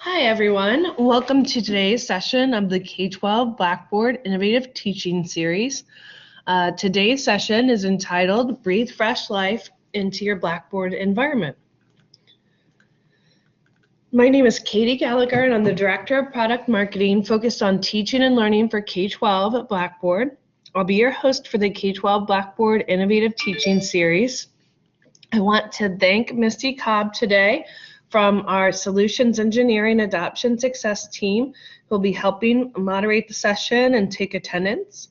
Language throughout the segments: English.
Hi everyone, welcome to today's session of the K-12 Blackboard Innovative Teaching Series. Today's session is entitled Breathe Fresh Life into Your Blackboard Environment. My name is Katie Gallagher and I'm the Director of Product Marketing focused on teaching and learning for K-12 at Blackboard. I'll be your host for the K-12 Blackboard Innovative Teaching Series. I want to thank Misty Cobb today from our Solutions Engineering Adoption Success team who will be helping moderate the session and take attendance.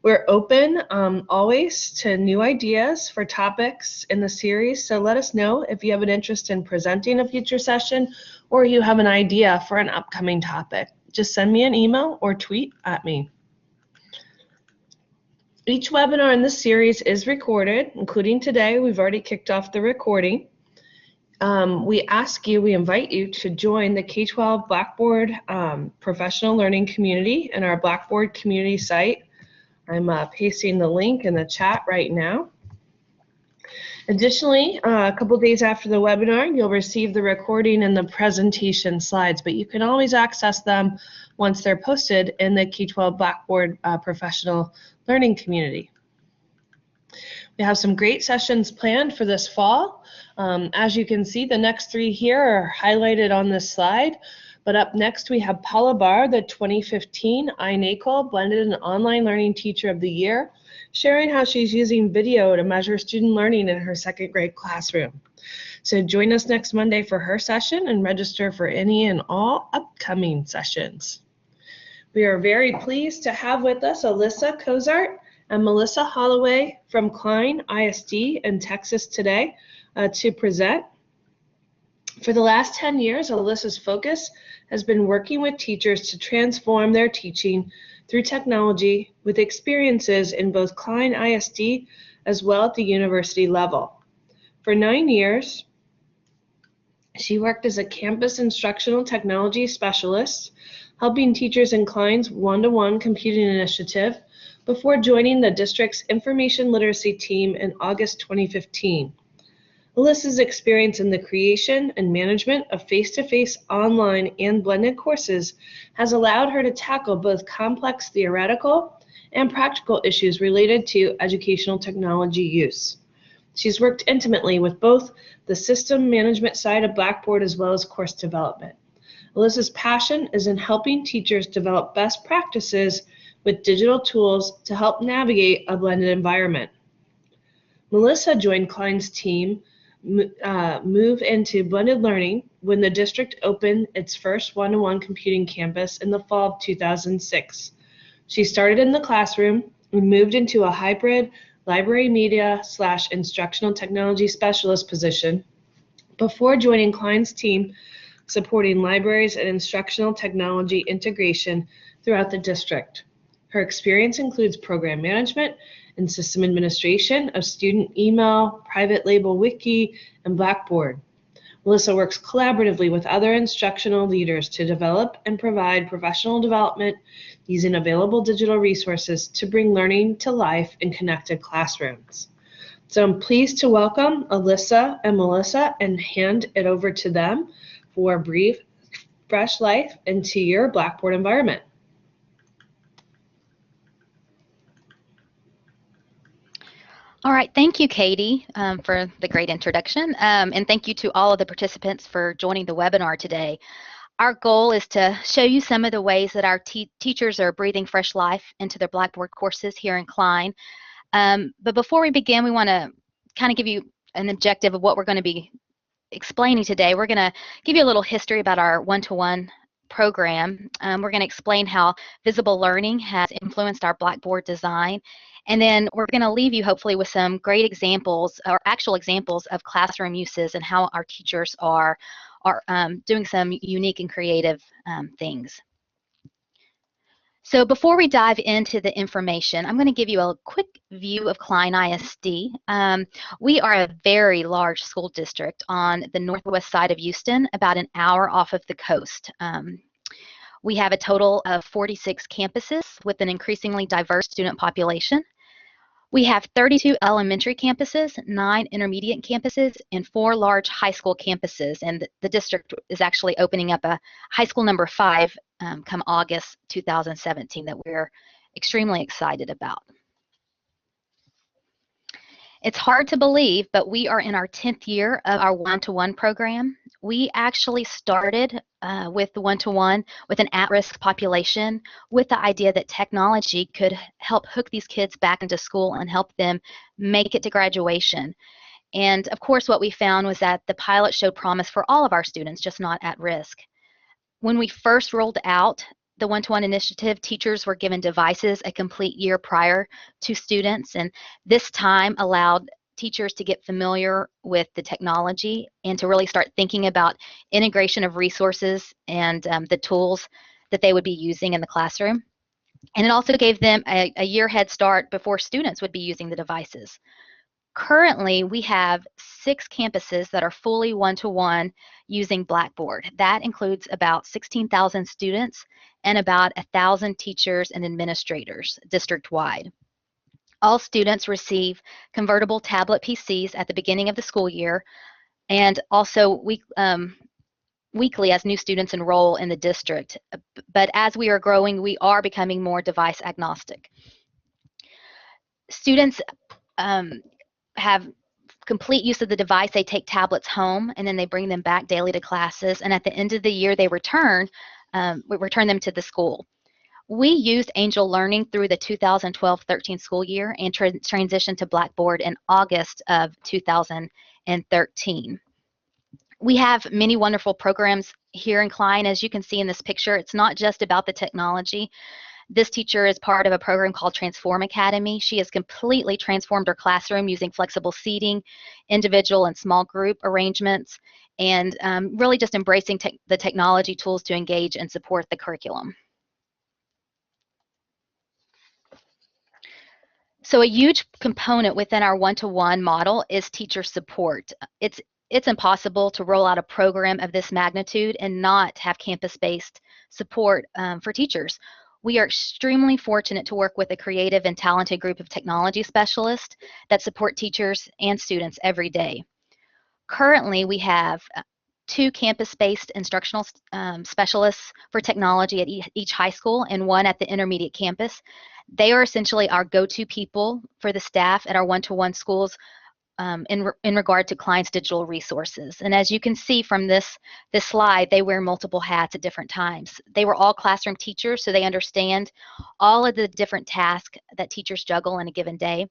We're open always to new ideas for topics in the series, so let us know if you have an interest in presenting a future session or you have an idea for an upcoming topic. Just send me an email or tweet at me. Each webinar in this series is recorded, including today. We've already kicked off the recording. We invite you to join the K-12 Blackboard Professional Learning Community in our Blackboard Community site. I'm pasting the link in the chat right now. Additionally, a couple days after the webinar, you'll receive the recording and the presentation slides, but you can always access them once they're posted in the K-12 Blackboard Professional Learning Community. We have some great sessions planned for this fall. As you can see, the next three here are highlighted on this slide. But up next, we have Paula Bar, the 2015 iNACOL Blended and Online Learning Teacher of the Year, sharing how she's using video to measure student learning in her second grade classroom. So join us next Monday for her session and register for any and all upcoming sessions. We are very pleased to have with us Alyssa and Melissa Holloway from Klein ISD in Texas today to present. For the last 10 years, Alyssa's focus has been working with teachers to transform their teaching through technology with experiences in both Klein ISD as well at the university level. For 9 years, she worked as a campus instructional technology specialist, helping teachers in Klein's one-to-one computing initiative before joining the district's information literacy team in August 2015. Alyssa's experience in the creation and management of face-to-face, online, and blended courses has allowed her to tackle both complex theoretical and practical issues related to educational technology use. She's worked intimately with both the system management side of Blackboard as well as course development. Alyssa's passion is in helping teachers develop best practices with digital tools to help navigate a blended environment. Melissa joined Klein's team move into blended learning when the district opened its first one-to-one computing campus in the fall of 2006. She started in the classroom and moved into a hybrid library media / instructional technology specialist position before joining Klein's team supporting libraries and instructional technology integration throughout the district. Her experience includes program management and system administration of student email, private label wiki, and Blackboard. Melissa works collaboratively with other instructional leaders to develop and provide professional development using available digital resources to bring learning to life in connected classrooms. So I'm pleased to welcome Alyssa and Melissa and hand it over to them for Breathe Fresh Life into your Blackboard environment. All right, thank you, Katie, for the great introduction, and thank you to all of the participants for joining the webinar today. Our goal is to show you some of the ways that our teachers are breathing fresh life into their Blackboard courses here in Klein. But before we begin, we want to kind of give you an objective of what we're going to be explaining today. We're going to give you a little history about our one-to-one program. We're going to explain how visible learning has influenced our Blackboard design. And then we're going to leave you hopefully with some great examples or actual examples of classroom uses and how our teachers are doing some unique and creative things. So before we dive into the information, I'm going to give you a quick view of Klein ISD. We are a very large school district on the northwest side of Houston, about an hour off of the coast. We have a total of 46 campuses with an increasingly diverse student population. We have 32 elementary campuses, 9 intermediate campuses, and 4 large high school campuses. And the district is actually opening up a high school number 5 come August 2017 that we're extremely excited about. It's hard to believe, but we are in our 10th year of our one-to-one program. We actually started with the one-to-one with an at-risk population with the idea that technology could help hook these kids back into school and help them make it to graduation. And of course, what we found was that the pilot showed promise for all of our students, just not at risk. When we first rolled out the one-to-one initiative, teachers were given devices a complete year prior to students, and this time allowed teachers to get familiar with the technology and to really start thinking about integration of resources and the tools that they would be using in the classroom. And it also gave them a year head start before students would be using the devices. Currently, we have 6 campuses that are fully one-to-one using Blackboard. That includes about 16,000 students and about 1,000 teachers and administrators district-wide. All students receive convertible tablet PCs at the beginning of the school year, and also weekly as new students enroll in the district. But as we are growing, we are becoming more device agnostic. Students have complete use of the device. They take tablets home and then they bring them back daily to classes, and at the end of the year they return them to the school. We used Angel Learning through the 2012-13 school year and transitioned to Blackboard in August of 2013. We have many wonderful programs here in Klein. As you can see in this picture, it's not just about the technology. This teacher is part of a program called Transform Academy. She has completely transformed her classroom using flexible seating, individual and small group arrangements, and really just embracing the technology tools to engage and support the curriculum. So a huge component within our one-to-one model is teacher support. It's impossible to roll out a program of this magnitude and not have campus-based support for teachers. We are extremely fortunate to work with a creative and talented group of technology specialists that support teachers and students every day. Currently, we have 2 campus-based instructional specialists for technology at each high school and 1 at the intermediate campus. They are essentially our go-to people for the staff at our one-to-one schools in regard to Klein's digital resources. And as you can see from this slide, they wear multiple hats at different times. They were all classroom teachers, so they understand all of the different tasks that teachers juggle in a given day.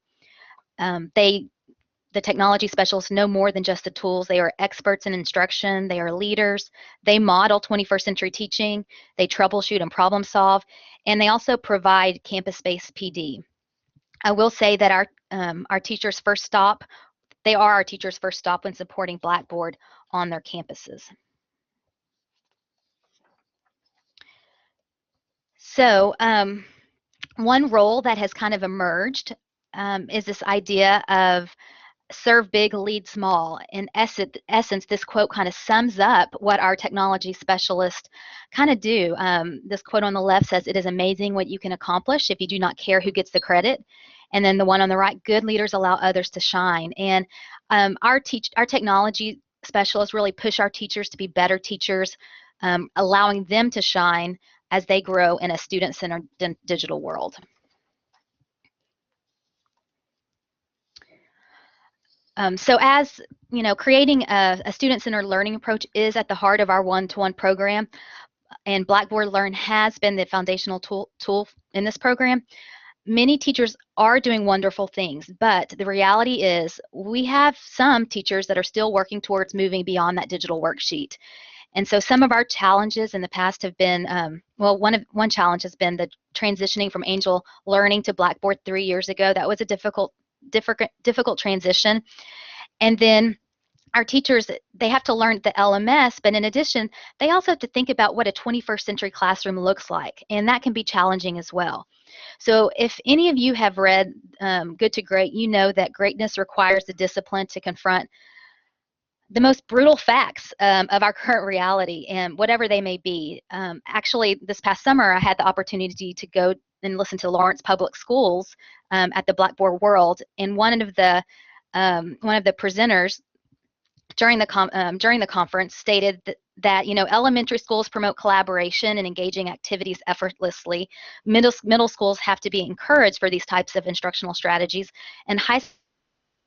The technology specialists know more than just the tools. They are experts in instruction. They are leaders. They model 21st century teaching. They troubleshoot and problem solve. And they also provide campus-based PD. I will say that our teachers' first stop, they are our teachers' first stop when supporting Blackboard on their campuses. So one role that has kind of emerged is this idea of serve big, lead small. In essence, this quote kind of sums up what our technology specialists kind of do. This quote on the left says, "It is amazing what you can accomplish if you do not care who gets the credit." And then the one on the right, "Good leaders allow others to shine." And our technology specialists really push our teachers to be better teachers, allowing them to shine as they grow in a student-centered digital world. So as you know, creating a student-centered learning approach is at the heart of our one-to-one program, and Blackboard Learn has been the foundational tool in this program. Many teachers are doing wonderful things, but the reality is we have some teachers that are still working towards moving beyond that digital worksheet. And so some of our challenges in the past have been, well, one challenge has been the transitioning from Angel Learning to Blackboard 3 years ago. That was a difficult transition. And then our teachers, they have to learn the LMS, but in addition, they also have to think about what a 21st century classroom looks like, and that can be challenging as well. So if any of you have read Good to Great, you know that greatness requires the discipline to confront the most brutal facts of our current reality, and whatever they may be. Actually, this past summer, I had the opportunity to go and listen to Lawrence Public Schools at the Blackboard World, and one of the presenters during the conference stated that elementary schools promote collaboration and engaging activities effortlessly. Middle schools have to be encouraged for these types of instructional strategies, and high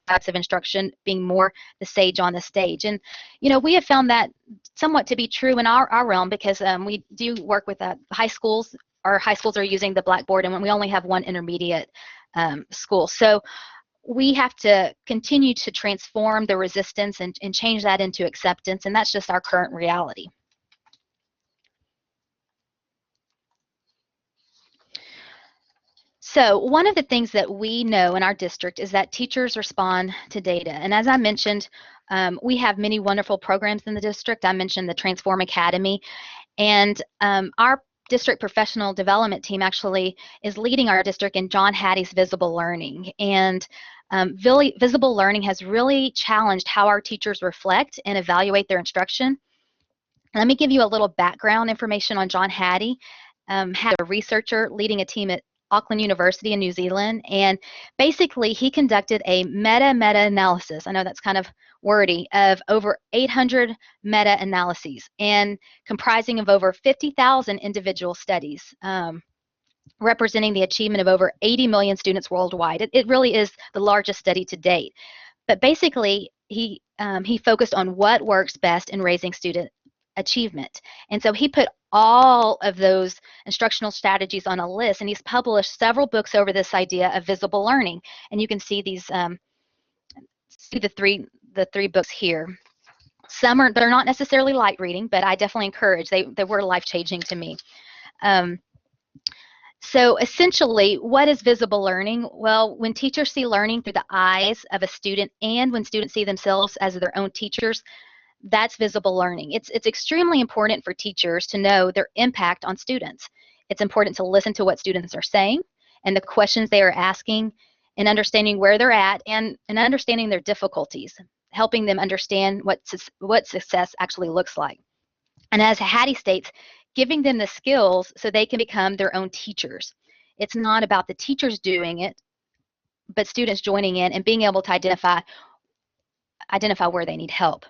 types of instruction being more the sage on the stage. And we have found that somewhat to be true in our realm, because we do work with high schools. Our high schools are using the Blackboard, and we only have one intermediate school. So we have to continue to transform the resistance and change that into acceptance, and that's just our current reality. So one of the things that we know in our district is that teachers respond to data. And as I mentioned, we have many wonderful programs in the district. I mentioned the Transform Academy, and our district professional development team actually is leading our district in John Hattie's Visible Learning. And Visible Learning has really challenged how our teachers reflect and evaluate their instruction. Let me give you a little background information on John Hattie. Had a researcher leading a team at Auckland University in New Zealand, and basically he conducted a meta-analysis, I know that's kind of wordy, of over 800 meta-analyses, and comprising of over 50,000 individual studies, representing the achievement of over 80 million students worldwide. It really is the largest study to date. But basically, he focused on what works best in raising student achievement. And so he put all of those instructional strategies on a list, and he's published several books over this idea of visible learning. And you can see these, see the three books here. They're not necessarily light reading, but I definitely encourage. They were life-changing to me. So essentially, what is visible learning? Well, when teachers see learning through the eyes of a student, and when students see themselves as their own teachers, that's visible learning. It's extremely important for teachers to know their impact on students. It's important to listen to what students are saying and the questions they are asking, and understanding where they're at, and understanding their difficulties, helping them understand what success actually looks like. And as Hattie states, giving them the skills so they can become their own teachers. It's not about the teachers doing it, but students joining in and being able to identify where they need help.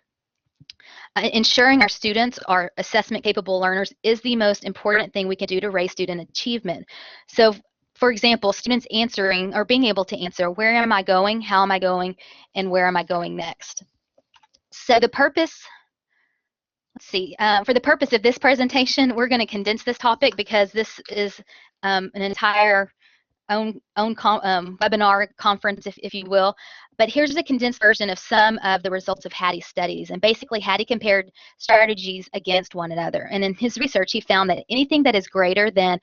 Ensuring our students are assessment-capable learners is the most important thing we can do to raise student achievement. So, for example, students answering or being able to answer, where am I going, how am I going, and where am I going next? So the purpose, let's see, for the purpose of this presentation, we're going to condense this topic because this is an entire own webinar conference, if you will. But here's the condensed version of some of the results of Hattie's studies. And basically, Hattie compared strategies against one another. And in his research, he found that anything that is greater than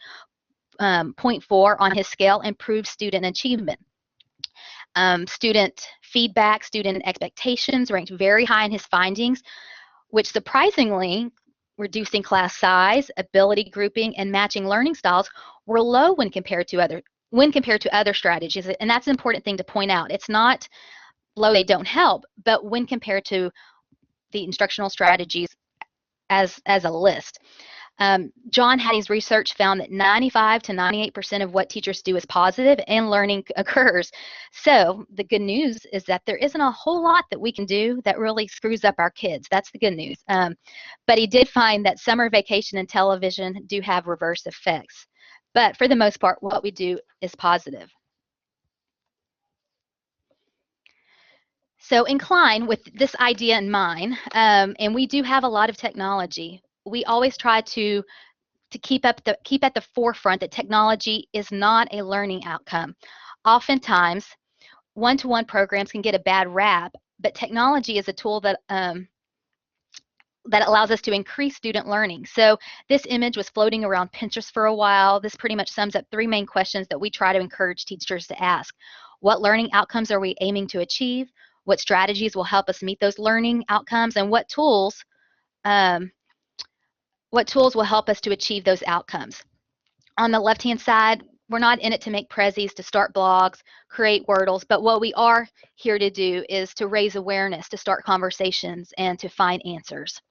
0.4 on his scale improves student achievement. Student feedback, student expectations ranked very high in his findings, which surprisingly, reducing class size, ability grouping, and matching learning styles were low when compared to other strategies. And that's an important thing to point out. It's not low, they don't help, but when compared to the instructional strategies as a list. John Hattie's research found that 95 to 98% of what teachers do is positive and learning occurs. So the good news is that there isn't a whole lot that we can do that really screws up our kids. That's the good news. But he did find that summer vacation and television do have reverse effects. But for the most part, what we do is positive. So in Klein, with this idea in mind, and we do have a lot of technology, we always try to keep at the forefront that technology is not a learning outcome. Oftentimes, one-to-one programs can get a bad rap, but technology is a tool that that allows us to increase student learning. So this image was floating around Pinterest for a while. This pretty much sums up three main questions that we try to encourage teachers to ask. What learning outcomes are we aiming to achieve? What strategies will help us meet those learning outcomes? And what tools will help us to achieve those outcomes? On the left-hand side, we're not in it to make prezzies, to start blogs, create Wordles, but what we are here to do is to raise awareness, to start conversations, and to find answers.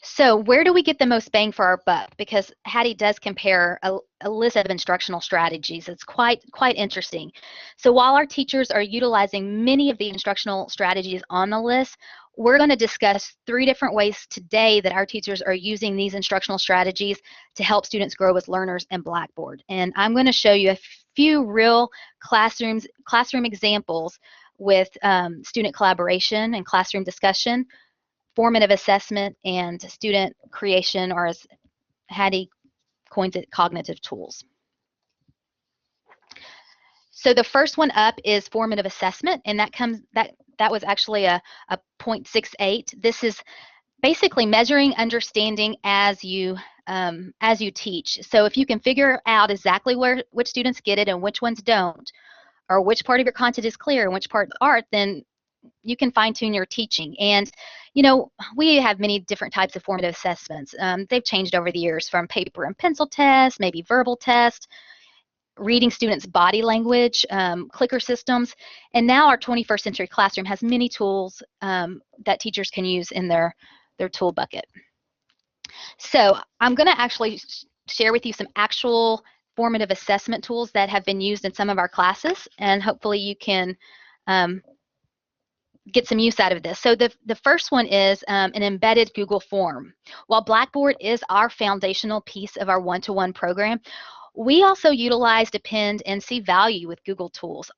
So where do we get the most bang for our buck? Because Hattie does compare a list of instructional strategies. It's quite interesting. So while our teachers are utilizing many of the instructional strategies on the list, we're going to discuss 3 different ways today that our teachers are using these instructional strategies to help students grow as learners in Blackboard. And I'm going to show you a few real classroom examples with student collaboration and classroom discussion, formative assessment, and student creation, or as Hattie coins it, cognitive tools. So the first one up is formative assessment, and that was actually a 0.68. This is basically measuring understanding as you teach. So if you can figure out exactly which students get it and which ones don't, or which part of your content is clear and which parts aren't, then you can fine-tune your teaching. And you know, we have many different types of formative assessments. They've changed over the years, from paper and pencil tests, maybe verbal tests, reading students' body language, clicker systems, and now our 21st century classroom has many tools that teachers can use in their tool bucket. So I'm going to actually share with you some actual formative assessment tools that have been used in some of our classes, and hopefully you can get some use out of this. So the first one is an embedded Google form. While Blackboard is our foundational piece of our one-to-one program, we also utilize, depend, and see value with Google tools.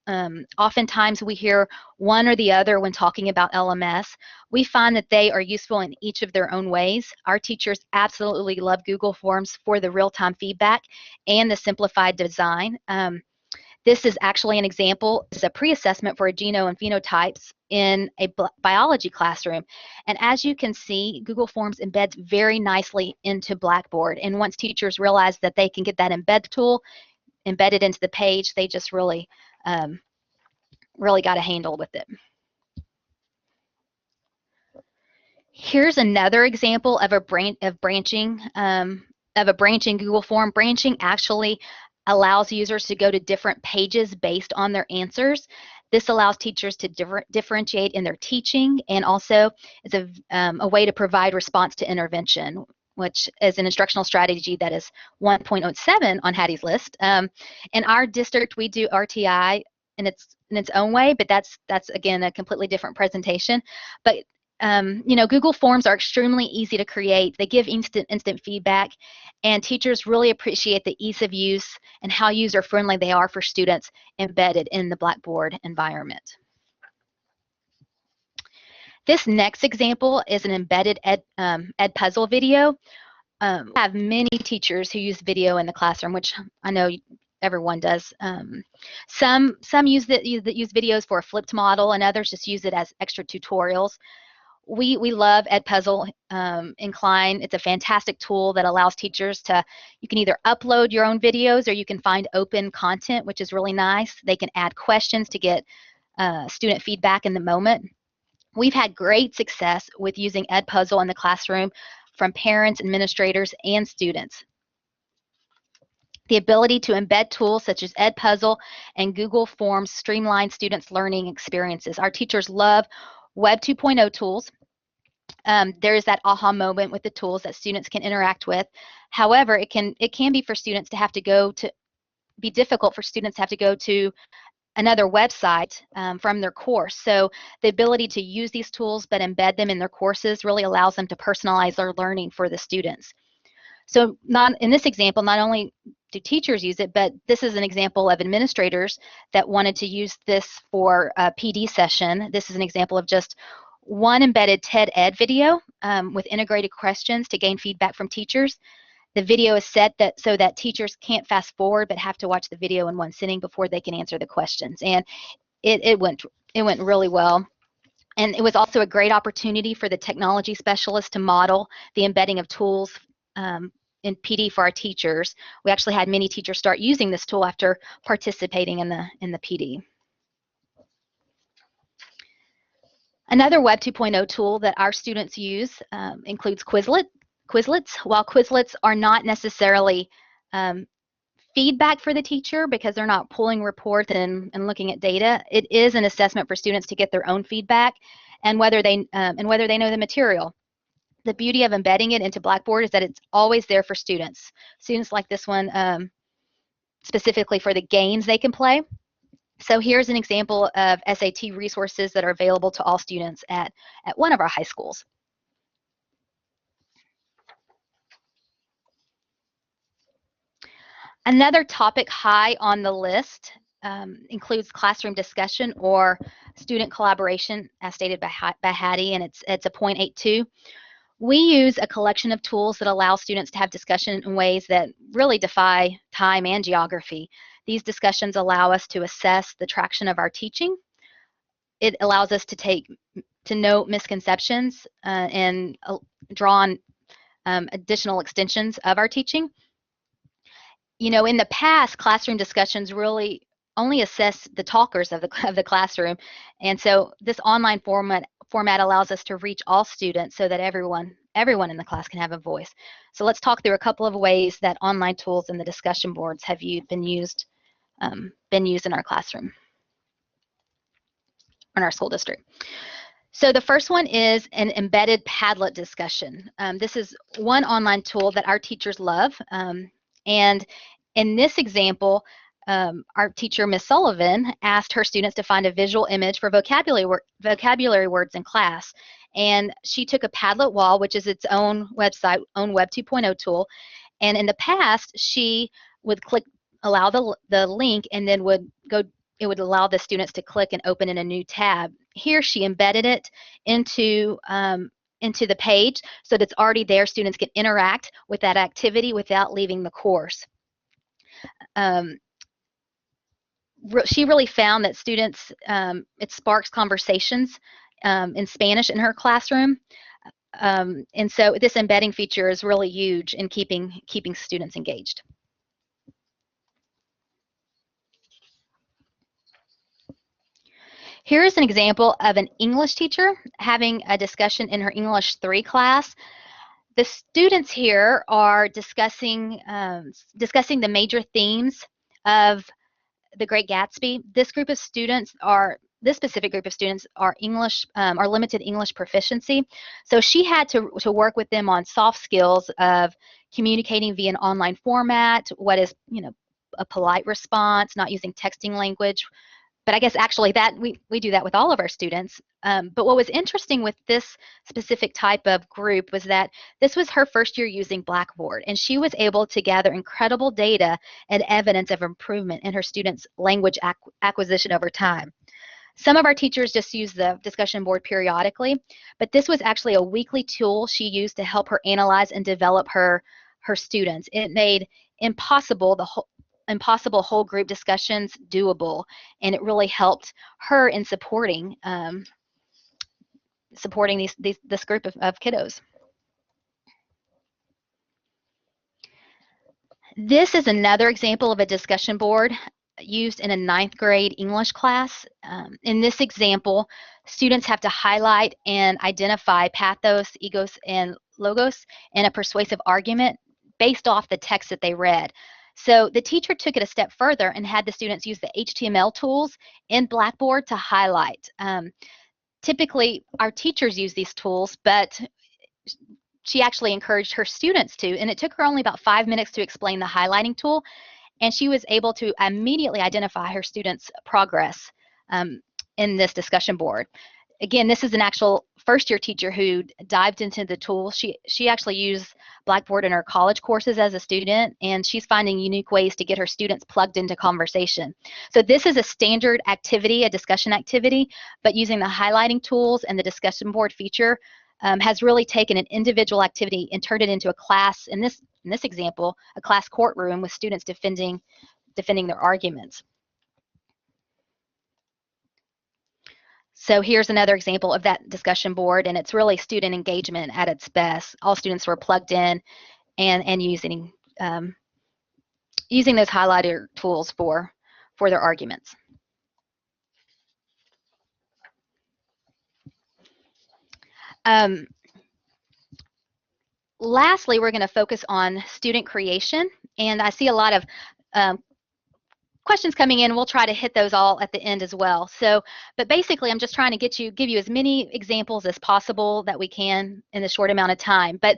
Oftentimes we hear one or the other when talking about LMS. We find that they are useful in each of their own ways. Our teachers absolutely love Google Forms for the real-time feedback and the simplified design. This is actually an example. It's a pre-assessment for a genome and phenotypes in a biology classroom. And as you can see, Google Forms embeds very nicely into Blackboard. And once teachers realize that they can get that embed tool embedded into the page, they just really got a handle with it. Here's another example of branching Google Form. Branching actually allows users to go to different pages based on their answers. This allows teachers to differentiate in their teaching, and also is a way to provide response to intervention, which is an instructional strategy that is 1.07 on Hattie's list. In our district, we do RTI in its own way, but that's again a completely different presentation. But you know, Google Forms are extremely easy to create. They give instant feedback, and teachers really appreciate the ease of use and how user-friendly they are for students embedded in the Blackboard environment. This next example is an embedded EdPuzzle video. I have many teachers who use video in the classroom, which I know everyone does. Some use videos for a flipped model, and others just use it as extra tutorials. We love EdPuzzle in Klein. It's a fantastic tool that allows teachers to, you can either upload your own videos or you can find open content, which is really nice. They can add questions to get student feedback in the moment. We've had great success with using EdPuzzle in the classroom from parents, administrators, and students. The ability to embed tools such as EdPuzzle and Google Forms streamline students' learning experiences. Our teachers love Web 2.0 tools. There is that aha moment with the tools that students can interact with. However, it can be for students to have to be difficult for students to have to go to another website from their course. So the ability to use these tools but embed them in their courses really allows them to personalize their learning for the students. So in this example, not only do teachers use it, but this is an example of administrators that wanted to use this for a PD session. This is an example of just one embedded TED Ed video with integrated questions to gain feedback from teachers. The video is set so that teachers can't fast forward but have to watch the video in one sitting before they can answer the questions. And it went really well. And it was also a great opportunity for the technology specialist to model the embedding of tools in PD for our teachers. We actually had many teachers start using this tool after participating in the PD. Another Web 2.0 tool that our students use includes Quizlet. Quizlets. While Quizlets are not necessarily feedback for the teacher because they're not pulling reports and looking at data, it is an assessment for students to get their own feedback and whether they know the material. The beauty of embedding it into Blackboard is that it's always there for students. Students like this one specifically for the games they can play. So here's an example of SAT resources that are available to all students at one of our high schools. Another topic high on the list includes classroom discussion or student collaboration, as stated by Hattie, and it's a 0.82. We use a collection of tools that allow students to have discussion in ways that really defy time and geography. These discussions allow us to assess the traction of our teaching. It allows us to note misconceptions and draw on additional extensions of our teaching. You know, in the past, classroom discussions really only assess the talkers of the classroom, and so this online format allows us to reach all students so that everyone in the class can have a voice. So let's talk through a couple of ways that online tools and the discussion boards have been used in our classroom, in our school district. So the first one is an embedded Padlet discussion. This is one online tool that our teachers love, and in this example, our teacher, Miss Sullivan, asked her students to find a visual image for vocabulary words in class. And she took a Padlet wall, which is its own website, own Web 2.0 tool. And in the past, she would allow the link, and then it would allow the students to click and open in a new tab. Here, she embedded it into the page so that it's already there. Students can interact with that activity without leaving the course. She really found that students, it sparks conversations in Spanish in her classroom. And so this embedding feature is really huge in keeping students engaged. Here is an example of an English teacher having a discussion in her English 3 class. The students here are discussing the major themes of The Great Gatsby. This specific group of students are limited English proficiency. So she had to work with them on soft skills of communicating via an online format, what is, a polite response, not using texting language. But I guess actually that we do that with all of our students. But what was interesting with this specific type of group was that this was her first year using Blackboard, and she was able to gather incredible data and evidence of improvement in her students' language acquisition over time. Some of our teachers just use the discussion board periodically, but this was actually a weekly tool she used to help her analyze and develop her students. It made impossible whole group discussions doable, and it really helped her in supporting this group of kiddos. This is another example of a discussion board used in a 9th grade English class. In this example, students have to highlight and identify pathos, egos, and logos in a persuasive argument based off the text that they read. So the teacher took it a step further and had the students use the HTML tools in Blackboard to highlight. Typically, our teachers use these tools, but she actually encouraged her students to, and it took her only about 5 minutes to explain the highlighting tool, and she was able to immediately identify her students' progress in this discussion board. Again, this is an actual first-year teacher who dived into the tool. She actually used Blackboard in her college courses as a student, and she's finding unique ways to get her students plugged into conversation. So this is a standard activity, a discussion activity, but using the highlighting tools and the discussion board feature has really taken an individual activity and turned it into a class, in this example, a class courtroom with students defending their arguments. So here's another example of that discussion board, and it's really student engagement at its best. All students were plugged in and using those highlighter tools for their arguments. lastly, we're going to focus on student creation, and I see a lot of questions coming in. We'll try to hit those all at the end as well. So, but basically, I'm just trying to give you as many examples as possible that we can in a short amount of time. But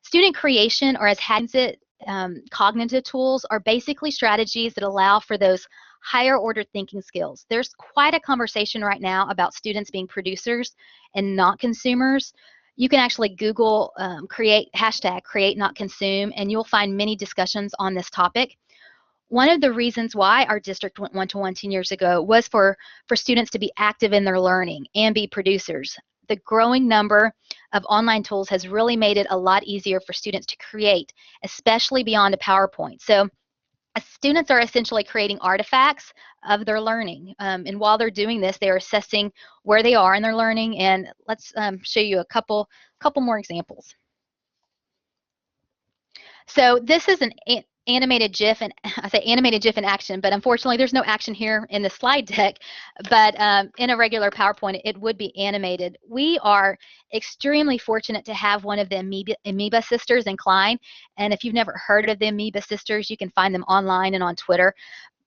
student creation, or as Hattie says it, cognitive tools, are basically strategies that allow for those higher order thinking skills. There's quite a conversation right now about students being producers and not consumers. You can actually Google hashtag create not consume, and you'll find many discussions on this topic. One of the reasons why our district went one-to-one 10 years ago was for students to be active in their learning and be producers. The growing number of online tools has really made it a lot easier for students to create, especially beyond a PowerPoint. So students are essentially creating artifacts of their learning. And while they're doing this, they are assessing where they are in their learning. And let's show you a couple more examples. So this is an animated GIF, and I say animated GIF in action, but unfortunately there's no action here in the slide deck, but in a regular PowerPoint it would be animated. We are extremely fortunate to have one of the Amoeba sisters in Klein, and if you've never heard of the Amoeba sisters, you can find them online and on Twitter.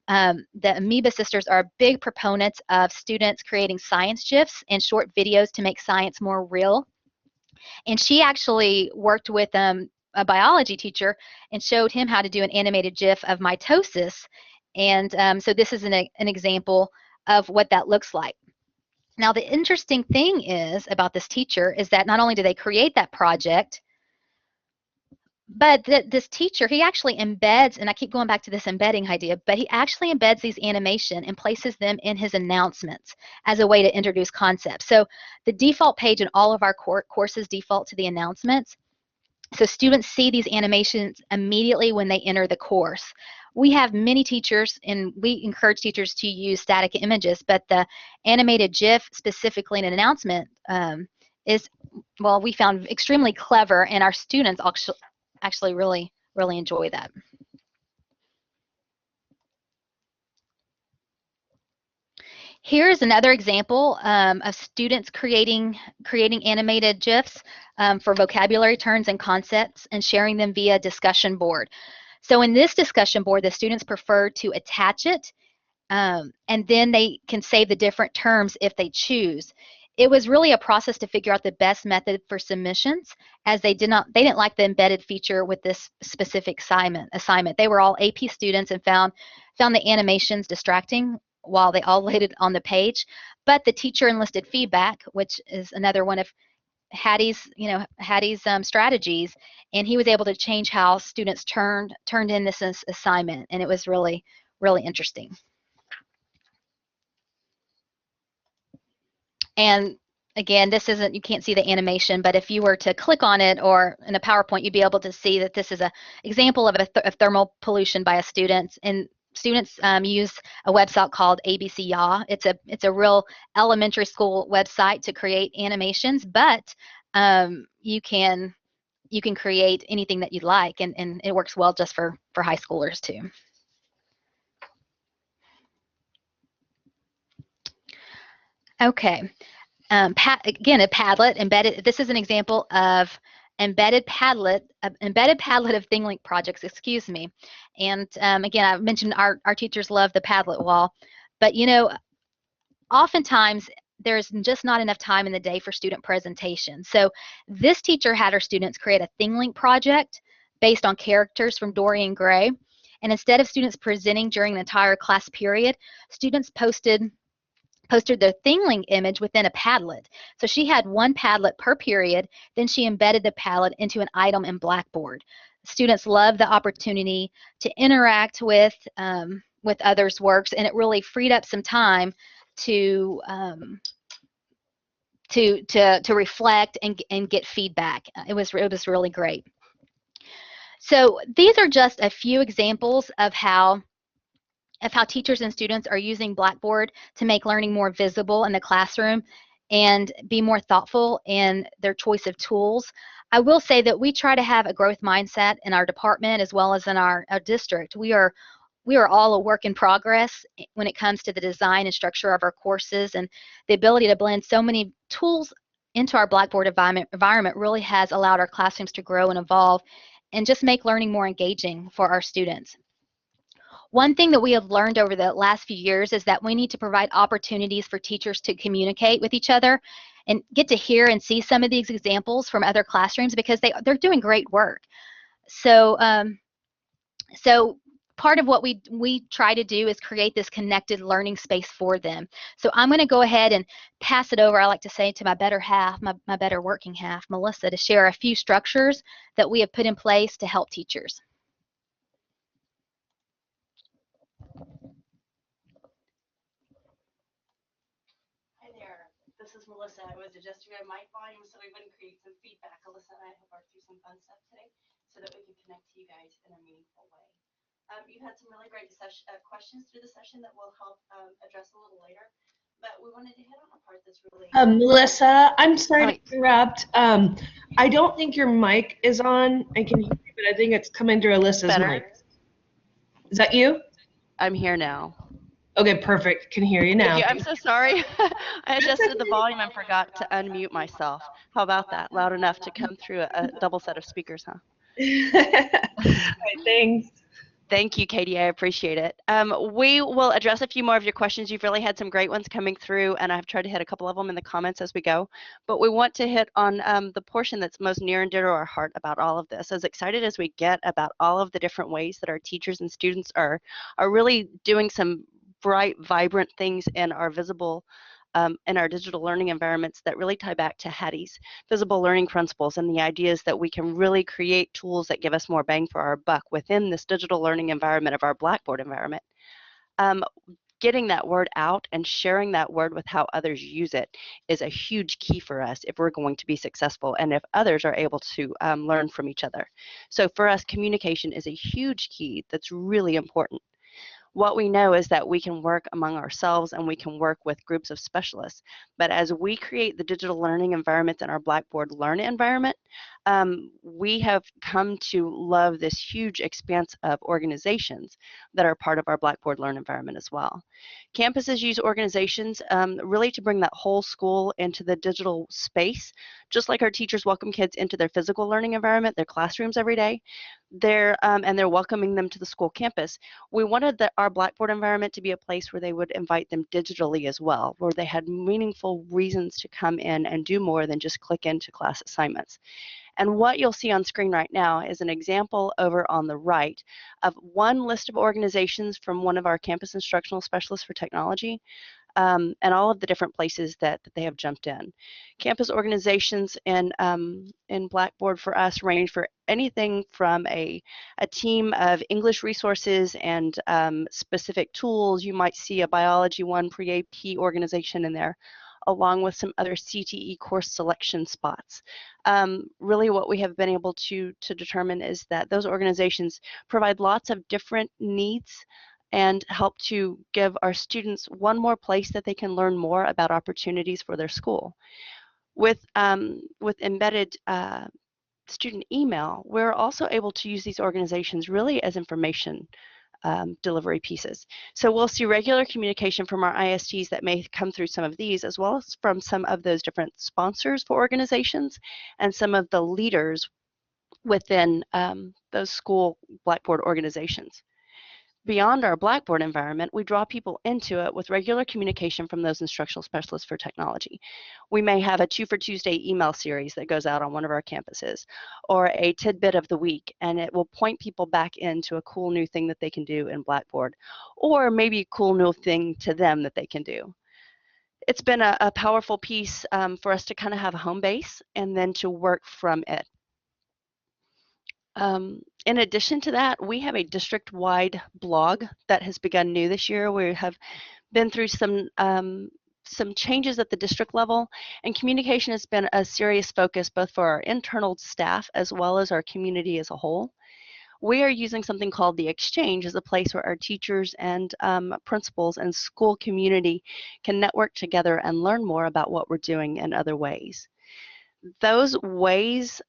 The Amoeba sisters are big proponents of students creating science GIFs and short videos to make science more real, and she actually worked with a biology teacher and showed him how to do an animated GIF of mitosis. And so this is an example of what that looks like. Now, the interesting thing is about this teacher is that not only do they create that project, but this teacher, he actually embeds, and I keep going back to this embedding idea, but he actually embeds these animation and places them in his announcements as a way to introduce concepts. So the default page in all of our courses default to the announcements. So students see these animations immediately when they enter the course. We have many teachers, and we encourage teachers to use static images, but the animated GIF, specifically in an announcement, is, well, we found extremely clever, and our students actually really enjoy that. Here's another example of students creating animated GIFs for vocabulary terms and concepts and sharing them via discussion board. So in this discussion board, the students prefer to attach it, and then they can save the different terms if they choose. It was really a process to figure out the best method for submissions, as they didn't like the embedded feature with this specific assignment. They were all AP students and found the animations distracting while they all laid it on the page. But the teacher enlisted feedback, which is another one of Hattie's strategies, and he was able to change how students turned in this assignment, and it was really interesting. And again, this isn't, you can't see the animation, but if you were to click on it or in a PowerPoint, you'd be able to see that this is an example of thermal pollution by a student. And students use a website called ABC YA. It's a real elementary school website to create animations, but you can create anything that you'd like, and it works well just for high schoolers too. Okay. Again, a Padlet embedded. This is an example of embedded Padlet of ThingLink projects. Excuse me. And again, I mentioned our teachers love the Padlet wall, but you know, oftentimes there's just not enough time in the day for student presentation. So this teacher had her students create a ThingLink project based on characters from Dorian Gray, and instead of students presenting during the entire class period, students posted their ThingLink image within a Padlet. So she had one Padlet per period, then she embedded the Padlet into an item in Blackboard. Students loved the opportunity to interact with others' works, and it really freed up some time to reflect and get feedback. It was really great. So these are just a few examples of how teachers and students are using Blackboard to make learning more visible in the classroom and be more thoughtful in their choice of tools. I will say that we try to have a growth mindset in our department as well as in our district. We are all a work in progress when it comes to the design and structure of our courses, and the ability to blend so many tools into our Blackboard environment really has allowed our classrooms to grow and evolve and just make learning more engaging for our students. One thing that we have learned over the last few years is that we need to provide opportunities for teachers to communicate with each other and get to hear and see some of these examples from other classrooms, because they're doing great work. So, so part of what we try to do is create this connected learning space for them. So I'm going to go ahead and pass it over, I like to say, to my better half, my better working half, Melissa, to share a few structures that we have put in place to help teachers. Hi there, this is Melissa. I was adjusting my mic volume so we wouldn't create some feedback. Alyssa and I have worked through some fun stuff today so that we can connect to you guys in a meaningful way. You've had some really great questions through the session that we'll help address a little later, but we wanted to hit on a part that's really... Melissa, I'm sorry to interrupt. I don't think your mic is on. I can hear you, but I think it's coming through Alyssa's mic. Is that you? I'm here now. Okay, perfect. Can hear you now. I'm so sorry. I adjusted the volume and forgot to unmute myself. How about that? Loud enough to come through a double set of speakers, huh? All right, thanks. Thank you, Katie. I appreciate it. We will address a few more of your questions. You've really had some great ones coming through, and I've tried to hit a couple of them in the comments as we go. But we want to hit on the portion that's most near and dear to our heart about all of this. As excited as we get about all of the different ways that our teachers and students are really doing some bright, vibrant things in our visible in our digital learning environments that really tie back to Hattie's visible learning principles and the ideas that we can really create tools that give us more bang for our buck within this digital learning environment of our Blackboard environment. Getting that word out and sharing that word with how others use it is a huge key for us if we're going to be successful and if others are able to learn from each other. So for us, communication is a huge key that's really important. What we know is that we can work among ourselves and we can work with groups of specialists. But as we create the digital learning environments in our Blackboard Learn environment, we have come to love this huge expanse of organizations that are part of our Blackboard Learn environment as well. Campuses use organizations really to bring that whole school into the digital space, just like our teachers welcome kids into their physical learning environment, their classrooms every day. They're welcoming them to the school campus. We wanted our Blackboard environment to be a place where they would invite them digitally as well, where they had meaningful reasons to come in and do more than just click into class assignments. And what you'll see on screen right now is an example over on the right of one list of organizations from one of our campus instructional specialists for technology. And all of the different places that they have jumped in. Campus organizations in Blackboard for us range for anything from a team of English resources and specific tools. You might see a biology one pre-AP organization in there, along with some other CTE course selection spots. Really what we have been able to determine is that those organizations provide lots of different needs and help to give our students one more place that they can learn more about opportunities for their school. With embedded student email, we're also able to use these organizations really as information delivery pieces. So we'll see regular communication from our ISDs that may come through some of these, as well as from some of those different sponsors for organizations and some of the leaders within those school Blackboard organizations. Beyond our Blackboard environment, we draw people into it with regular communication from those instructional specialists for technology. We may have a 2 for Tuesday email series that goes out on one of our campuses, or a tidbit of the week, and it will point people back into a cool new thing that they can do in Blackboard, or maybe a cool new thing to them that they can do. It's been a powerful piece for us to kind of have a home base and then to work from it. In addition to that, we have a district-wide blog that has begun new this year. We have been through some changes at the district level, and communication has been a serious focus both for our internal staff as well as our community as a whole. We are using something called the Exchange as a place where our teachers and principals and school community can network together and learn more about what we're doing in other ways. Those ways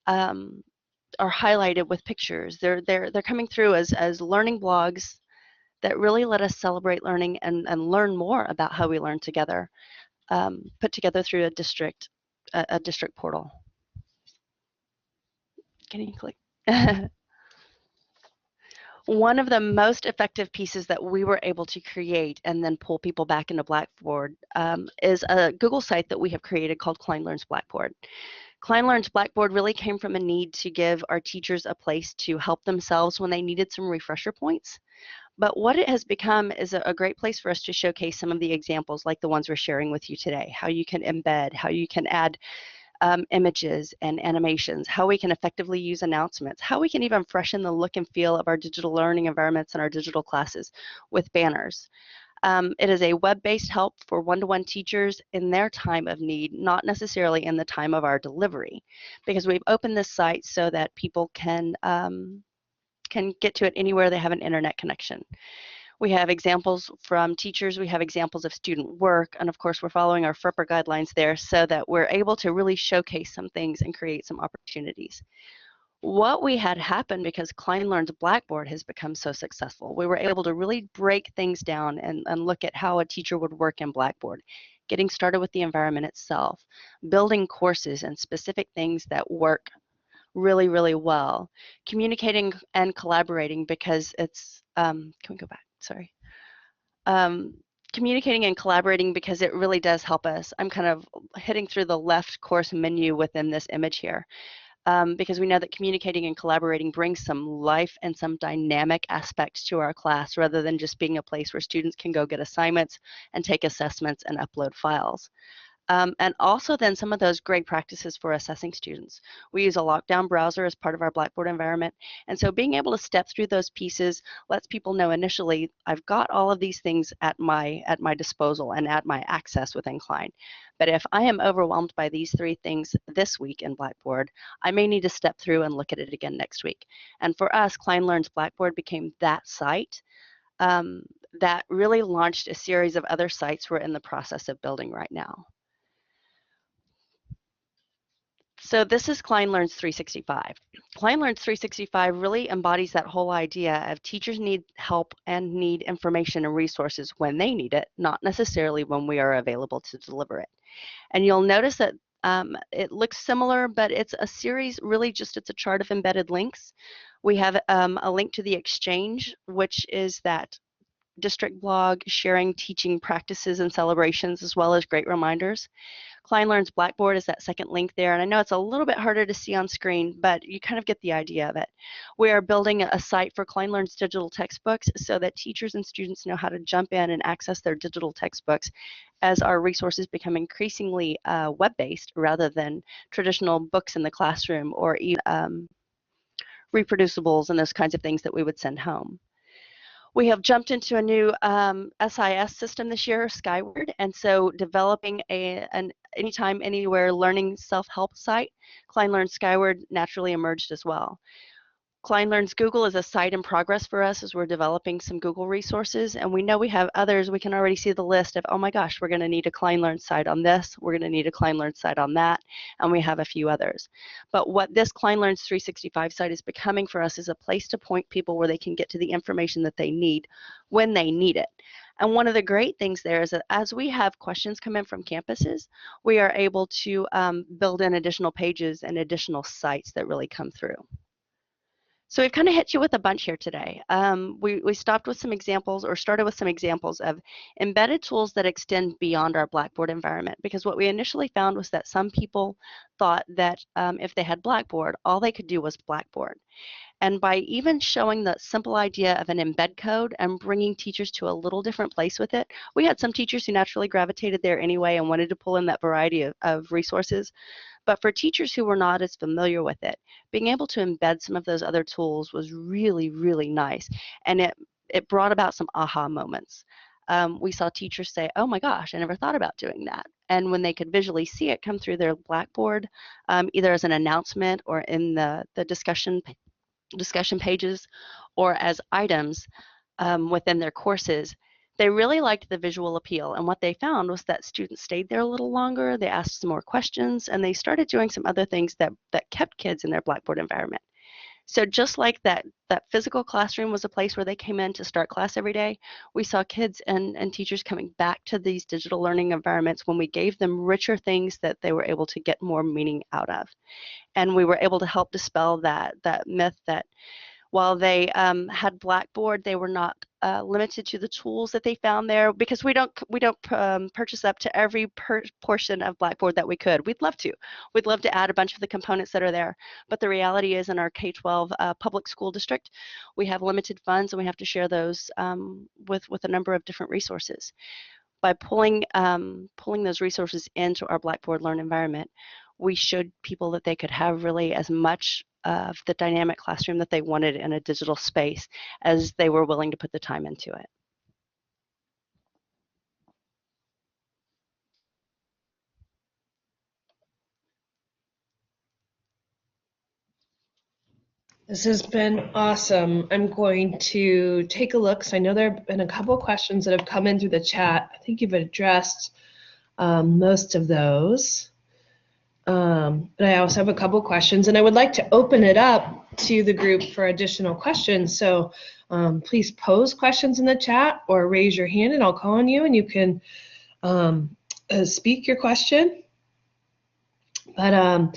are highlighted with pictures. They're coming through as learning blogs that really let us celebrate learning and learn more about how we learn together, put together through a district a district portal. Can you click? One of the most effective pieces that we were able to create and then pull people back into Blackboard is a Google site that we have created called Klein Learns Blackboard. Klein Learns Blackboard really came from a need to give our teachers a place to help themselves when they needed some refresher points. But what it has become is a great place for us to showcase some of the examples like the ones we're sharing with you today, how you can embed, how you can add images and animations, how we can effectively use announcements, how we can even freshen the look and feel of our digital learning environments and our digital classes with banners. It is a web-based help for one-to-one teachers in their time of need, not necessarily in the time of our delivery, because we've opened this site so that people can get to it anywhere they have an internet connection. We have examples from teachers, we have examples of student work, and of course we're following our FERPA guidelines there so that we're able to really showcase some things and create some opportunities. What we had happen because Klein Learns Blackboard has become so successful, we were able to really break things down and look at how a teacher would work in Blackboard, getting started with the environment itself, building courses and specific things that work really, really well, communicating and collaborating because it's, can we go back? Sorry. Communicating and collaborating because it really does help us. I'm kind of hitting through the left course menu within this image here because we know that communicating and collaborating brings some life and some dynamic aspects to our class rather than just being a place where students can go get assignments and take assessments and upload files. And also then some of those great practices for assessing students. We use a lockdown browser as part of our Blackboard environment. And so being able to step through those pieces lets people know initially, I've got all of these things at my disposal and at my access within Klein. But if I am overwhelmed by these three things this week in Blackboard, I may need to step through and look at it again next week. And for us, Klein Learns Blackboard became that site that really launched a series of other sites we're in the process of building right now. So this is Klein Learns 365. Klein Learns 365 really embodies that whole idea of teachers need help and need information and resources when they need it, not necessarily when we are available to deliver it. And you'll notice that it looks similar, but it's a series, really just it's a chart of embedded links. We have a link to the Exchange, which is that district blog sharing teaching practices and celebrations as well as great reminders. Klein Learns Blackboard is that second link there, and I know it's a little bit harder to see on screen, but you kind of get the idea of it. We are building a site for Klein Learns digital textbooks so that teachers and students know how to jump in and access their digital textbooks as our resources become increasingly web-based rather than traditional books in the classroom or even reproducibles and those kinds of things that we would send home. We have jumped into a new SIS system this year, Skyward, and so developing an anytime, anywhere learning self-help site, Klein Learns Skyward naturally emerged as well. Klein Learns Google is a site in progress for us as we're developing some Google resources, and we know we have others. We can already see the list of, oh my gosh, we're going to need a Klein Learns site on this, we're going to need a Klein Learns site on that, and we have a few others. But what this Klein Learns 365 site is becoming for us is a place to point people where they can get to the information that they need when they need it. And one of the great things there is that as we have questions come in from campuses, we are able to build in additional pages and additional sites that really come through. So we've kind of hit you with a bunch here today. We stopped with some examples or started with some examples of embedded tools that extend beyond our Blackboard environment, because what we initially found was that some people thought that if they had Blackboard, all they could do was Blackboard. And by even showing the simple idea of an embed code and bringing teachers to a little different place with it, we had some teachers who naturally gravitated there anyway and wanted to pull in that variety of resources. But for teachers who were not as familiar with it, being able to embed some of those other tools was really, really nice. And it brought about some aha moments. We saw teachers say, oh my gosh, I never thought about doing that. And when they could visually see it come through their Blackboard, either as an announcement or in the discussion pages or as items within their courses, they really liked the visual appeal. And what they found was that students stayed there a little longer, they asked some more questions, and they started doing some other things that kept kids in their Blackboard environment. So just like that physical classroom was a place where they came in to start class every day, we saw kids and teachers coming back to these digital learning environments when we gave them richer things that they were able to get more meaning out of. And we were able to help dispel that myth that while they had Blackboard, they were not limited to the tools that they found there, because we don't purchase up to every portion of Blackboard that we could. We'd love to. We'd love to add a bunch of the components that are there. But the reality is, in our K-12 public school district, we have limited funds, and we have to share those with a number of different resources. By pulling those resources into our Blackboard Learn environment, we showed people that they could have really as much of the dynamic classroom that they wanted in a digital space as they were willing to put the time into it. This has been awesome. I'm going to take a look. So I know there have been a couple questions that have come in through the chat. I think you've addressed most of those. But I also have a couple questions, and I would like to open it up to the group for additional questions. So please pose questions in the chat or raise your hand, and I'll call on you, and you can speak your question. But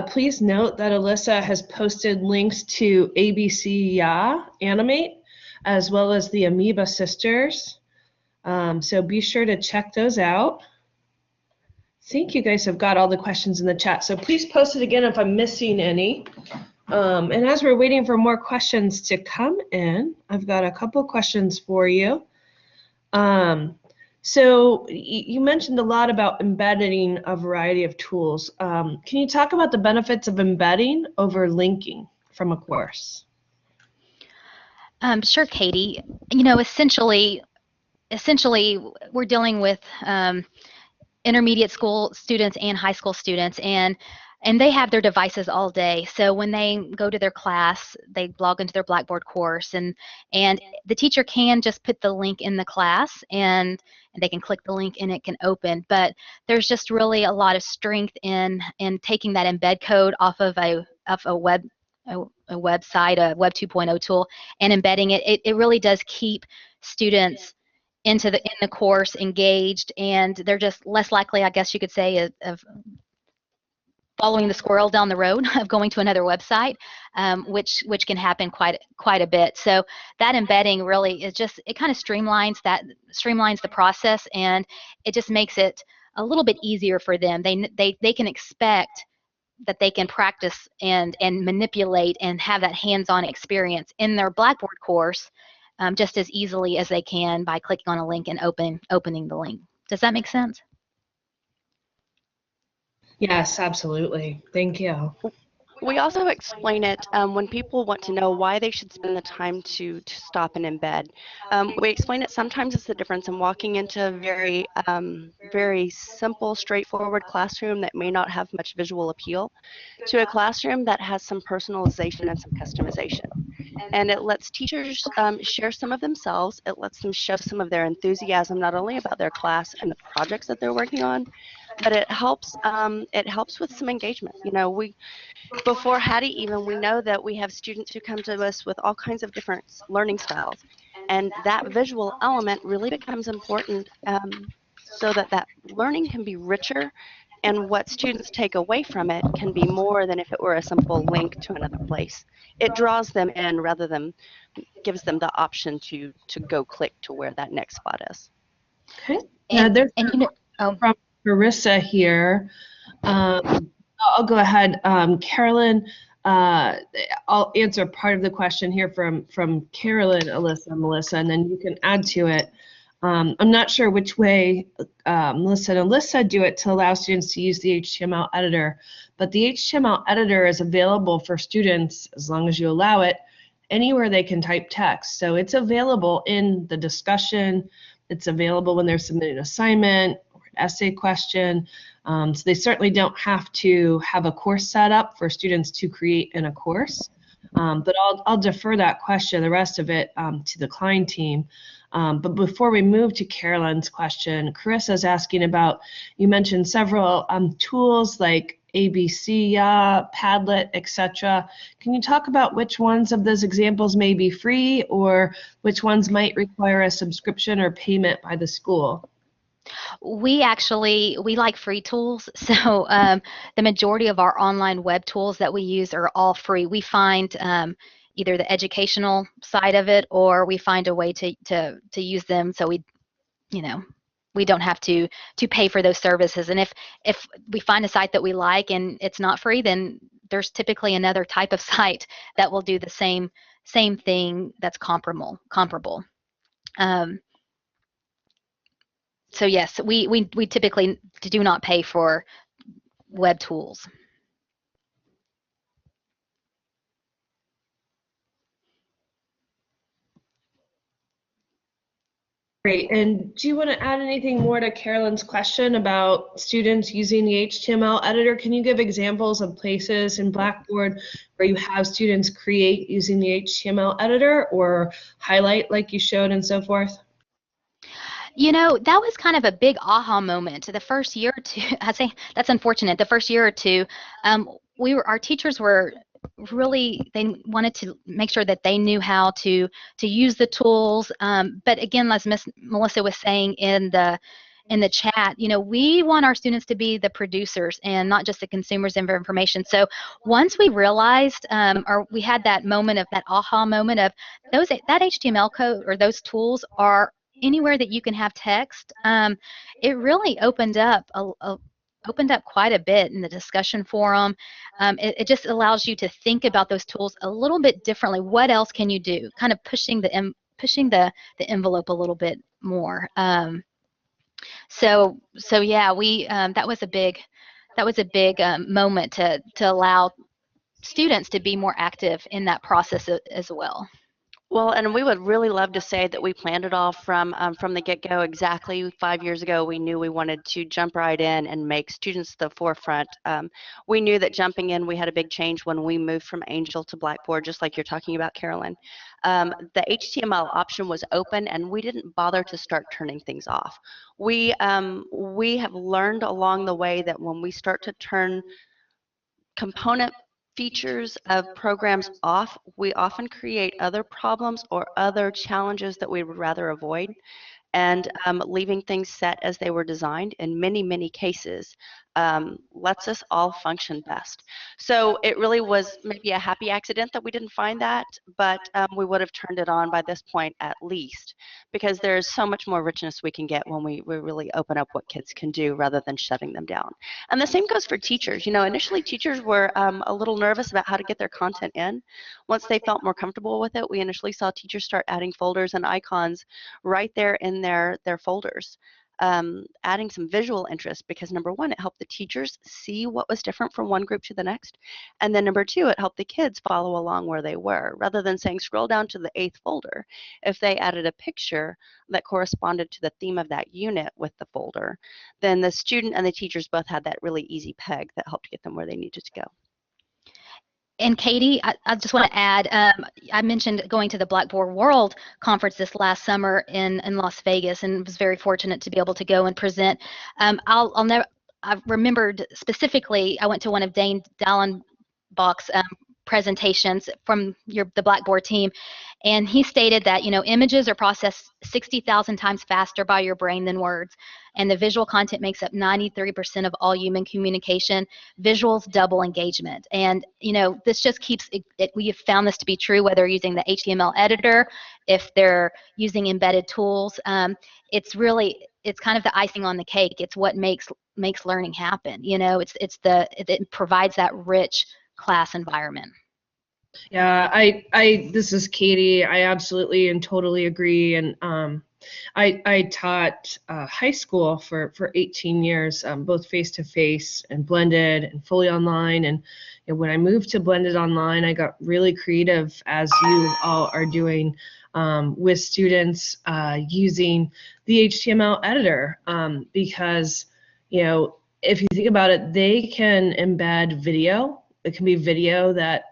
please note that Alyssa has posted links to ABC Ya Animate, as well as the Amoeba Sisters. So be sure to check those out. I think you guys have got all the questions in the chat, so please post it again if I'm missing any. And as we're waiting for more questions to come in, I've got a couple questions for you. So you mentioned a lot about embedding a variety of tools. Can you talk about the benefits of embedding over linking from a course? Sure, Katie. You know, essentially we're dealing with intermediate school students and high school students, and they have their devices all day. So when they go to their class, they log into their Blackboard course, and the teacher can just put the link in the class, and they can click the link and it can open. But there's just really a lot of strength in taking that embed code off of a website, a Web 2.0 tool, and embedding it. It really does keep students in the course engaged, and they're just less likely, I guess you could say, of following the squirrel down the road of going to another website, which can happen quite a bit. So that embedding really is just, it kind of streamlines the process, and it just makes it a little bit easier for them. They can expect that they can practice and manipulate and have that hands-on experience in their Blackboard course just as easily as they can by clicking on a link and opening the link. Does that make sense? Yes, absolutely. Thank you. We also explain it when people want to know why they should spend the time to stop and embed. We explain it sometimes it's the difference in walking into a very simple, straightforward classroom that may not have much visual appeal to a classroom that has some personalization and some customization. And it lets teachers share some of themselves. It lets them show some of their enthusiasm, not only about their class and the projects that they're working on, but it helps with some engagement. You know, before Hattie even, we know that we have students who come to us with all kinds of different learning styles, and that visual element really becomes important so that learning can be richer, and what students take away from it can be more than if it were a simple link to another place. It draws them in rather than gives them the option to go click to where that next spot is. Okay. There's from Marissa here. I'll go ahead. Carolyn, I'll answer part of the question here from Carolyn, Alyssa, and Melissa, and then you can add to it. I'm not sure which way Melissa and Alyssa do it to allow students to use the HTML editor, but the HTML editor is available for students, as long as you allow it, anywhere they can type text. So it's available in the discussion. It's available when they're submitting an assignment or an essay question. So they certainly don't have to have a course set up for students to create in a course. But I'll defer that question, the rest of it, to the Klein team. But before we move to Carolyn's question, Carissa's asking about, you mentioned several tools like ABC, Padlet, etc. Can you talk about which ones of those examples may be free or which ones might require a subscription or payment by the school? We like free tools, so the majority of our online web tools that we use are all free. We find either the educational side of it, or we find a way to use them so we don't have to pay for those services. And if we find a site that we like and it's not free, then there's typically another type of site that will do the same thing that's comparable. So yes, we typically do not pay for web tools. Great. And do you want to add anything more to Carolyn's question about students using the HTML editor? Can you give examples of places in Blackboard where you have students create using the HTML editor or highlight like you showed and so forth? That was kind of a big aha moment. The first year or two, I say that's unfortunate. The first year or two, our teachers were really, they wanted to make sure that they knew how to use the tools. But again, as Miss Melissa was saying in the chat, we want our students to be the producers and not just the consumers of information. So once we realized, or we had that moment of that aha moment of that HTML code or those tools are anywhere that you can have text, it really opened up quite a bit in the discussion forum. It just allows you to think about those tools a little bit differently. What else can you do? Kind of pushing the envelope a little bit more. So yeah, that was a big moment to allow students to be more active in that process as well. Well, and we would really love to say that we planned it all from the get-go. Exactly 5 years ago, we knew we wanted to jump right in and make students the forefront. We knew that jumping in, we had a big change when we moved from Angel to Blackboard, just like you're talking about, Carolyn. The HTML option was open, and we didn't bother to start turning things off. We have learned along the way that when we start to turn component features of programs off, we often create other problems or other challenges that we would rather avoid. And leaving things set as they were designed in many cases lets us all function best. So it really was maybe a happy accident that we didn't find that, but we would have turned it on by this point at least, because there's so much more richness we can get when we really open up what kids can do rather than shutting them down. And the same goes for teachers. Initially teachers were a little nervous about how to get their content in. Once they felt more comfortable with it, we initially saw teachers start adding folders and icons right there in their folders, adding some visual interest, because number one, it helped the teachers see what was different from one group to the next, and then number two, it helped the kids follow along where they were. Rather than saying scroll down to the 8th folder, if they added a picture that corresponded to the theme of that unit with the folder, then the student and the teachers both had that really easy peg that helped get them where they needed to go. And Katie, I just want to add, I mentioned going to the Blackboard World Conference this last summer in Las Vegas, and was very fortunate to be able to go and present. I remembered specifically, I went to one of Dane Dallenbach's presentations from the Blackboard team, and he stated that images are processed 60,000 times faster by your brain than words, and the visual content makes up 93% of all human communication. Visuals double engagement, and this just keeps it. We have found this to be true whether using the HTML editor, if they're using embedded tools. It's kind of the icing on the cake. It's what makes learning happen. It provides that rich class environment. Yeah, this is Katie. I absolutely and totally agree. And I taught high school for 18 years, both face-to-face and blended and fully online. And when I moved to blended online, I got really creative, as you all are doing, with students using the HTML editor, because if you think about it, they can embed video. It can be video that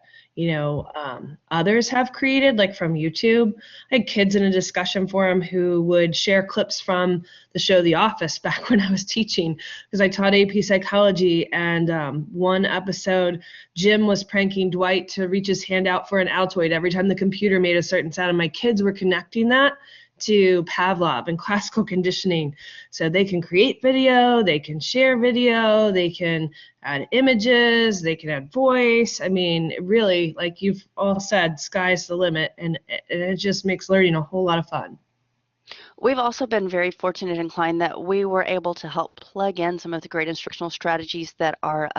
others have created, like from YouTube. I had kids in a discussion forum who would share clips from the show The Office back when I was teaching, because I taught AP psychology, and one episode, Jim was pranking Dwight to reach his hand out for an Altoid every time the computer made a certain sound, and my kids were connecting that to Pavlov and classical conditioning. So they can create video, they can share video, they can add images, they can add voice. I mean, really, like you've all said, sky's the limit, and it just makes learning a whole lot of fun. We've also been very fortunate in Klein that we were able to help plug in some of the great instructional strategies that our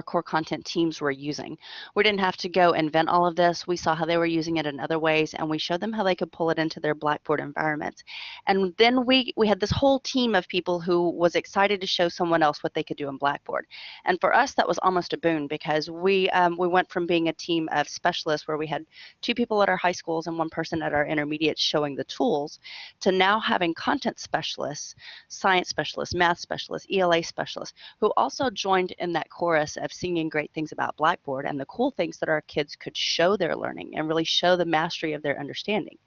core content teams were using. We didn't have to go invent all of this. We saw how they were using it in other ways, and we showed them how they could pull it into their Blackboard environments. And then we had this whole team of people who was excited to show someone else what they could do in Blackboard. And for us, that was almost a boon, because we went from being a team of specialists where we had 2 people at our high schools and 1 person at our intermediates showing the tools, to now having content specialists, science specialists, math specialists, ELA specialists, who also joined in that chorus of singing great things about Blackboard and the cool things that our kids could show their learning and really show the mastery of their understanding.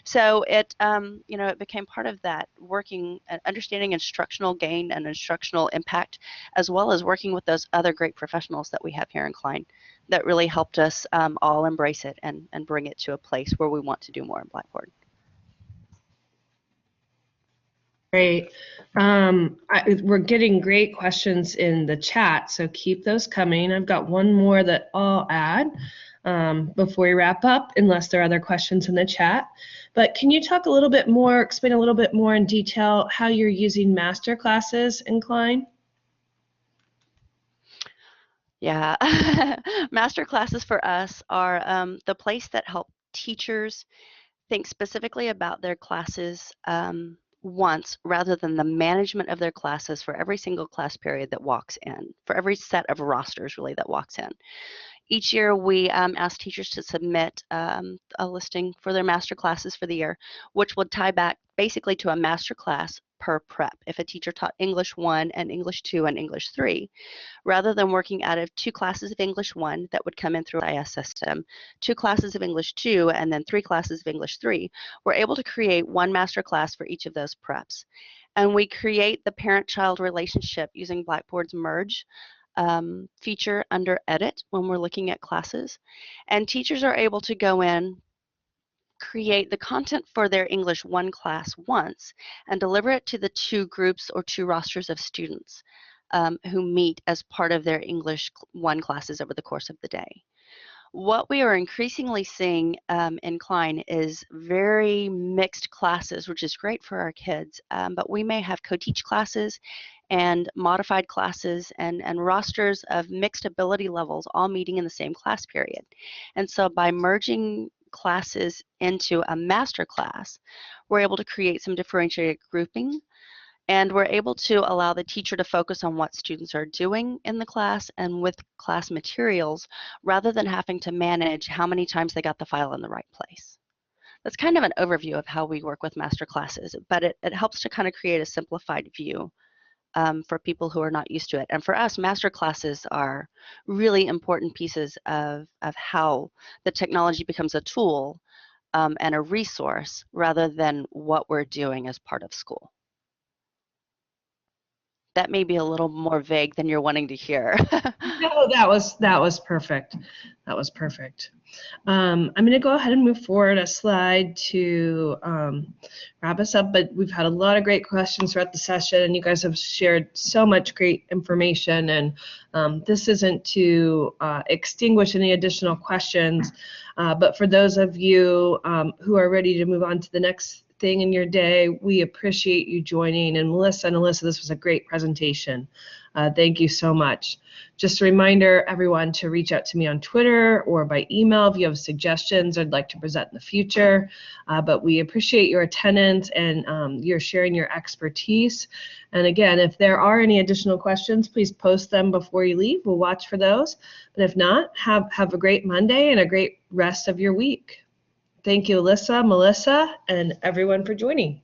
So it, it became part of that working and understanding instructional gain and instructional impact, as well as working with those other great professionals that we have here in Klein that really helped us all embrace it and bring it to a place where we want to do more in Blackboard. Great. We're getting great questions in the chat, so keep those coming. I've got one more that I'll add before we wrap up, unless there are other questions in the chat. But can you talk a little bit more, explain a little bit more in detail how you're using master classes in Klein? Yeah, master classes for us are the place that help teachers think specifically about their classes once, rather than the management of their classes for every single class period that walks in, for every set of rosters really that walks in. Each year we ask teachers to submit a listing for their master classes for the year, which would tie back basically to a master class per prep. If a teacher taught English 1 and English 2 and English 3, rather than working out of 2 classes of English 1 that would come in through the IS system, 2 classes of English 2, and then 3 classes of English 3, we're able to create 1 master class for each of those preps. And we create the parent-child relationship using Blackboard's merge feature under edit when we're looking at classes. And teachers are able to go in, create the content for their English 1 class once, and deliver it to the 2 groups or 2 rosters of students who meet as part of their English 1 classes over the course of the day. What we are increasingly seeing in Klein is very mixed classes, which is great for our kids, but we may have co-teach classes and modified classes and rosters of mixed ability levels all meeting in the same class period. And so by merging classes into a master class, we're able to create some differentiated grouping, and we're able to allow the teacher to focus on what students are doing in the class and with class materials, rather than having to manage how many times they got the file in the right place. That's kind of an overview of how we work with master classes, but it helps to kind of create a simplified view for people who are not used to it. And for us, master classes are really important pieces of how the technology becomes a tool and a resource, rather than what we're doing as part of school. That may be a little more vague than you're wanting to hear. No, that was perfect. That was perfect. I'm going to go ahead and move forward a slide to wrap us up, but we've had a lot of great questions throughout the session, and you guys have shared so much great information, and this isn't to extinguish any additional questions, but for those of you who are ready to move on to the next thing in your day, we appreciate you joining. And Melissa and Alyssa, this was a great presentation. Thank you so much. Just a reminder, everyone, to reach out to me on Twitter or by email if you have suggestions I'd like to present in the future. But we appreciate your attendance and your sharing your expertise. And again, if there are any additional questions, please post them before you leave. We'll watch for those. But if not, have a great Monday and a great rest of your week. Thank you, Alyssa, Melissa, and everyone for joining.